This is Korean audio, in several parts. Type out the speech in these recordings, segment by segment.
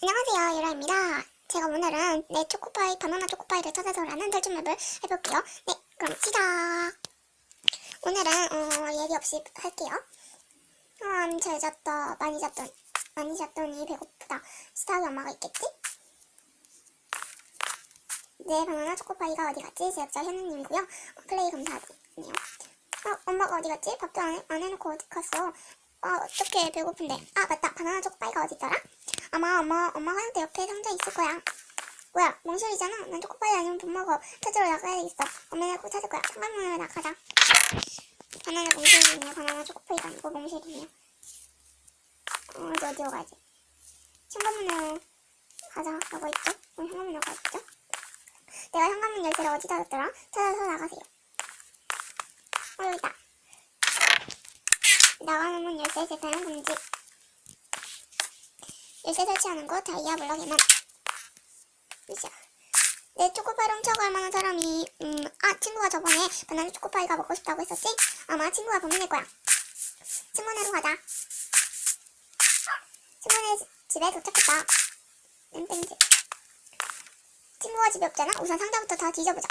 안녕하세요, 율하입니다. 제가 오늘은 내 초코파이, 바나나 초코파이를 찾아서라는 탈출맵을 해볼게요. 네, 그럼 시작! 오늘은 얘기 없이 할게요. 잘 잤다, 많이 잤더니 배고프다. 식탁에 엄마가 있겠지? 내 바나나 초코파이가 어디 갔지? 제작자 현우님이고요. 플레이 감사하네요. 엄마가 어디 갔지? 밥도 안 해놓고 어디 갔어? 어떡해, 배고픈데. 맞다, 바나나 초코파이가 어디 있더라? 아마 엄마 화장대 옆에 상자 있을 거야. 뭐야, 멍실이잖아. 난 초코파이 아니면 못 먹어. 찾으러 나가야겠어. 엄마는 꼭 찾을 거야. 잠깐만 나가자. 바나나 멍실이네요. 바나나 초코파이가 아니고 멍실이네요. 이제 어디로 가야지? 현관문으로 가자라고 했죠? 그럼 현관문으로 가야겠죠? 내가 현관문 열쇠를 어디다 뒀더라? 찾아서 나가세요. 여기다. 나가는 문 열쇠 재사용 금지. 열쇠 설치하는 거 다이아 블럭에만. 내 초코파이를 훔쳐갈 만한 사람이 친구가 저번에 바나나 초코파이가 먹고 싶다고 했었지? 아마 친구가 범인일 거야. 친구네로 가자. 친구네 집에 도착했다. 땡땡집. 친구가 집에 없잖아? 우선 상자부터 다 뒤져보자.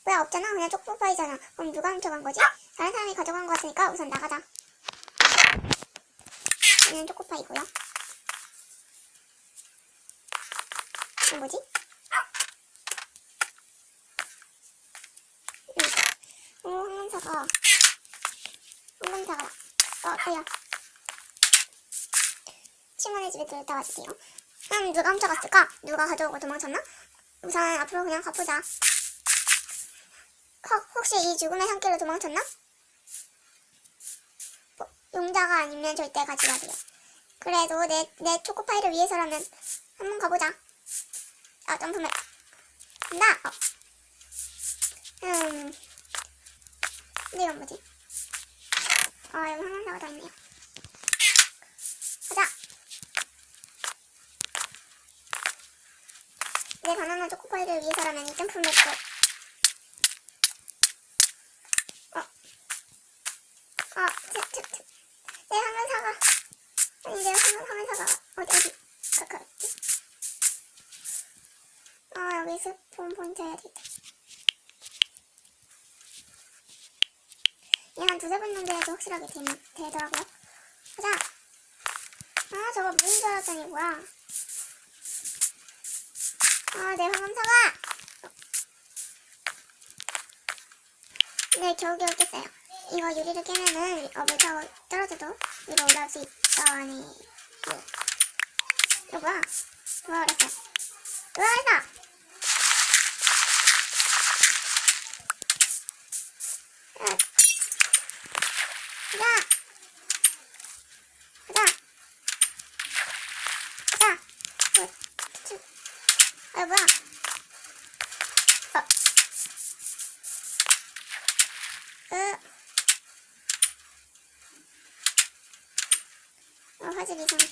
뭐야, 없잖아. 그냥 초코파이잖아. 그럼 누가 훔쳐간 거지? 다른 사람이 가져간 거 같으니까 우선 나가자. 얘는 초코파이고요. 이건 뭐지? 황금사과. 달려. 친구네 집에 들었다 와주세요. 누가 훔쳐갔을까? 누가 가져오고 도망쳤나? 우선 앞으로 그냥 가보자. 혹시 이 죽음의 산길로 도망쳤나? 용자가 아니면 절대 가지 마세요. 그래도 내 초코파이를 위해서라면 한번 가보자. 점프맨. 간다! 근데 이건 뭐지? 여기 황금사가 더 있네요. 가자! 내 바나나 초코파이를 위해서라면 이 점프맨도 내 황금사과. 아니, 내 황금사과가 어디 가까웠지? 여기 스폰 포인트 해야 되겠다. 얘 한 두세 번 정도 해도 확실하게 되더라고요. 가자! 저거 무슨 줄 알았더니 뭐야. 내 황금사과! 네, 겨우겨우 깼어요. 이거 유리를 깨면은 물 타고 떨어져도 위로 올라올 수 있다니. 이거 뭐야? 뭐야 그랬어? 뭐야 그랬어? 가자! 뭐야? 화질 이상해.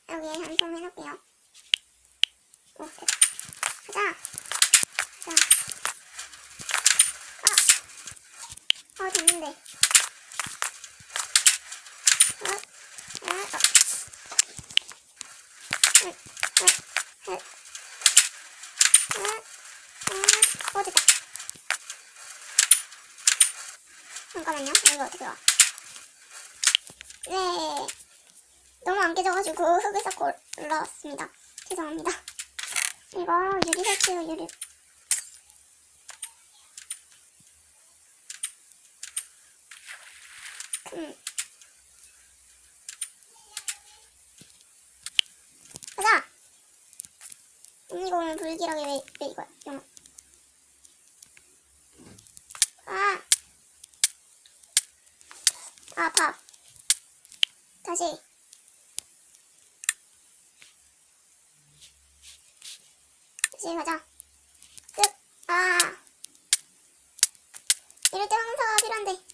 여기에 한손 해놓을게요. 가자! 됐는데. 됐다. 잠깐만요. 여기 어떻게 와? 네. 너무 안 깨져가지고 흙을 쌓고 올라왔습니다. 죄송합니다. 이거 유리 설치요, 유리. 가자! 이거 오늘 불길하게 왜 이거야? 영어. 밥. 다시. 가자. 끝. 이럴 때 황금사과가 필요한데.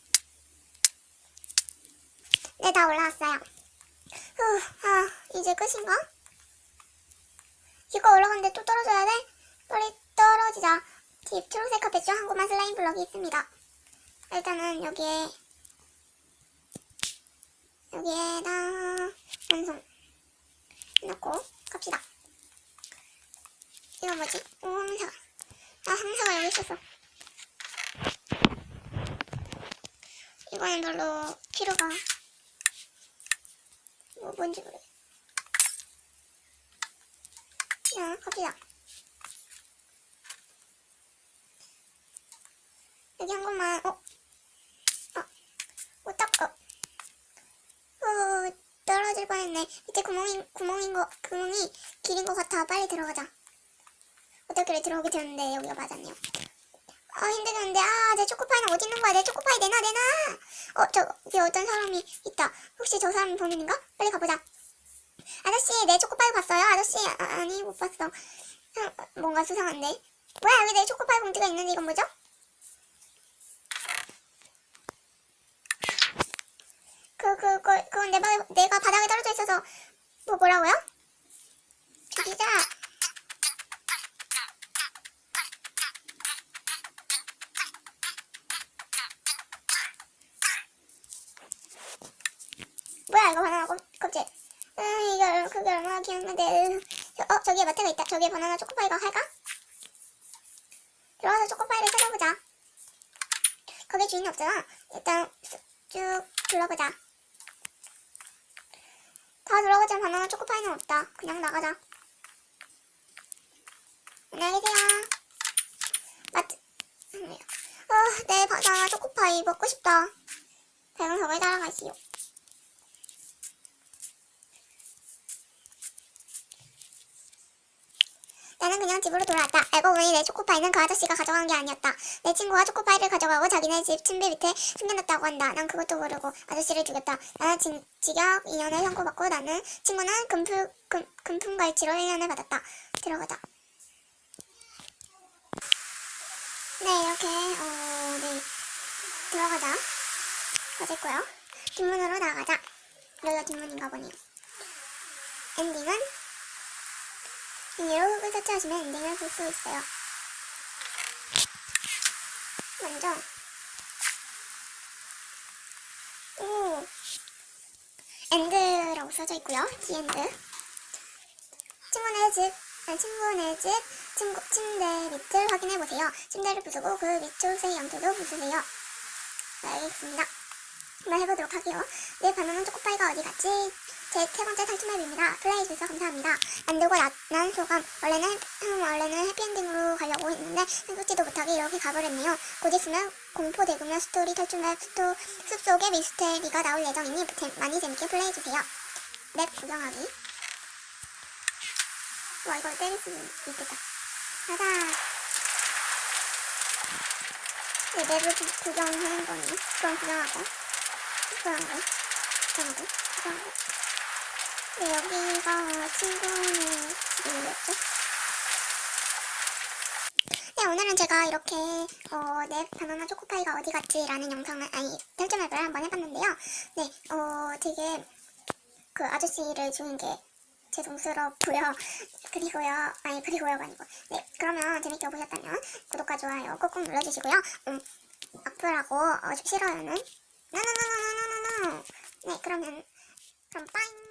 네, 다 올라왔어요. 이제 끝인가? 기껏 올라갔는데 또 떨어져야 돼? 빨리 떨어지자. 팁, 초록색 카펫 중 한 곳만 슬라임 블럭이 있습니다. 일단은 여기에다 완성 넣고 갑시다. 이거 뭐지? 오, 항사가. 아, 항사가 여기 있었어. 이거는 별로 필요가 뭔지 모르겠어. 자, 갑시다. 여기 한 곳만, 떨어질 뻔했네. 밑에 구멍이 길인 것 같아. 빨리 들어가자. 어떻게 들어오게 되었는데 여기가 맞았네요. 아, 힘들겠는데. 아, 내 초코파이는 어디 있는 거야? 내 초코파이 내놔. 저기 어떤 사람이 있다. 혹시 저 사람 범인인가? 빨리 가보자. 아저씨, 내 초코파이 봤어요? 아저씨, 아니, 못 봤어. 뭔가 수상한데. 뭐야, 여기 내 초코파이 봉지가 있는데 이건 뭐죠? 그건 내가 바닥에 떨어져 있어서, 뭐라고요? 죽이자. 뭐야, 이거 바나나 껍질. 그게 얼마나 귀엽는데. 저기에 마트가 있다. 저기에 바나나 초코파이가 할까? 들어가서 초코파이를 찾아보자. 거기 주인이 없잖아. 일단 쭉 둘러보자. 다 들어가지만 바나나 초코파이는 없다. 그냥 나가자. 안녕히 계세요. 마트. 내 바나나 초코파이 먹고 싶다. 배경석을 따라가시오. 나는 그냥 집으로 돌아왔다. 알고 보니 내 초코파이는 그 아저씨가 가져간 게 아니었다. 내 친구가 초코파이를 가져가고 자기네 집 침대 밑에 숨겨놨다고 한다. 난 그것도 모르고 아저씨를 죽였다. 나는 징역 2년을 선고받고 친구는 금품갈취로 1년을 받았다. 들어가자. 네, 이렇게 네, 들어가자. 가졌고요. 뒷문으로 나가자. 여기가 뒷문인가 보네요. 엔딩은 비닐로 흙을 터치하시면 엔딩을 볼 수 있어요. 먼저 엔드라고 써져 있고요. 디엔드. 친구네 집 침대 밑을 확인해 보세요. 침대를 부수고 그 밑옷의 양토도 부수세요. 네, 알겠습니다. 한번 해보도록 할게요. 내 바나나 초코파이가 어디 갔지? 제 세 번째 탈출맵입니다. 플레이해주셔서 감사합니다. 만들고 난 소감. 원래는 해피엔딩으로 가려고 했는데 생각지도 못하게 이렇게 가버렸네요. 곧 있으면 공포 대구며 스토리 탈출맵 숲속의 미스테리가 나올 예정이니 많이 재밌게 플레이해주세요. 맵 구경하기. 와, 이걸 때릴 수 있겠다. 가자. 네, 맵을 구경하는 거네요. 그럼 구경하고. 네, 여기가 친구네 집이었죠? 네, 오늘은 제가 이렇게 내 바나나 초코파이가 어디 갔지? 라는 영상을, 탈출맵을 한번 해봤는데요. 네, 되게 그 아저씨를 죽인 게 죄송스럽고요. 그리고요가 아니고. 네, 그러면 재밌게 보셨다면 구독과 좋아요 꾹꾹 눌러주시고요. 악플하고 싫어요는 노노노노노노노. 네, 그럼 빠잉.